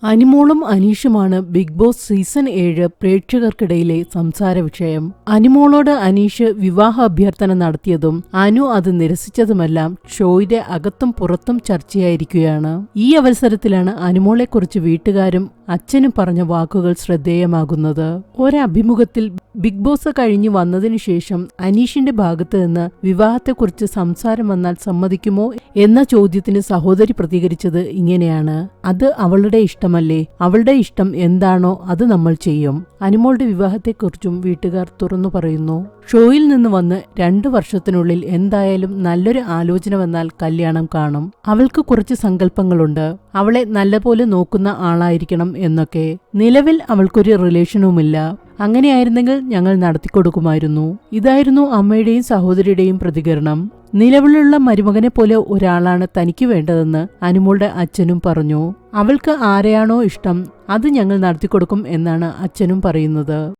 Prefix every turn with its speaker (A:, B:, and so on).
A: അനിമോളും അനീഷുമാണ് big boss season 7 പ്രേക്ഷകർക്കിടയിലെ സംസാര വിഷയം. അനിമോളോട് അനീഷ് വിവാഹ അഭ്യർത്ഥന നടത്തിയതും അനു അത് നിരസിച്ചതുമെല്ലാം ഷോയുടെ അകത്തും പുറത്തും ചർച്ചയായിരിക്കുകയാണ്. ഈ അവസരത്തിലാണ് അനിമോളെക്കുറിച്ച് വീട്ടുകാരും അച്ഛനും പറഞ്ഞ വാക്കുകൾ ശ്രദ്ധേയമാകുന്നത്. ഒരഭിമുഖത്തിൽ ബിഗ് ബോസ് കഴിഞ്ഞു വന്നതിനു ശേഷം അനീഷിന്റെ ഭാഗത്ത് നിന്ന് വിവാഹത്തെക്കുറിച്ച് സംസാരം വന്നാൽ സമ്മതിക്കുമോ എന്ന ചോദ്യത്തിന് സഹോദരി പ്രതികരിച്ചത് ഇങ്ങനെയാണ്: അത് അവളുടെ ഇഷ്ടമല്ലേ, അവളുടെ ഇഷ്ടം എന്താണോ അത് നമ്മൾ ചെയ്യും. അനിമോളുടെ വിവാഹത്തെക്കുറിച്ചും വീട്ടുകാർ തുറന്നു പറയുന്നു. ഷോയിൽ നിന്ന് വന്ന് 2 വർഷത്തിനുള്ളിൽ എന്തായാലും നല്ലൊരു ആലോചന വന്നാൽ കല്യാണം കാണും. അവൾക്ക് കുറച്ച് സങ്കല്പങ്ങളുണ്ട്, അവളെ നല്ലപോലെ നോക്കുന്ന ആളായിരിക്കണം എന്നൊക്കെ. നിലവിൽ അവൾക്കൊരു റിലേഷനുമില്ല. അങ്ങനെയായിരുന്നെങ്കിൽ ഞങ്ങൾ നടത്തിക്കൊടുക്കുമായിരുന്നു. ഇതായിരുന്നു അമ്മയുടെയും സഹോദരിയുടെയും പ്രതികരണം. നിലവിലുള്ള മരുമകനെ പോലെ ഒരാളാണ് തനിക്ക് വേണ്ടതെന്ന് അനുമോളുടെ അച്ഛനും പറഞ്ഞു. അവൾക്ക് ആരെയാണോ ഇഷ്ടം അത് ഞങ്ങൾ നടത്തിക്കൊടുക്കും എന്നാണ് അച്ഛനും പറയുന്നത്.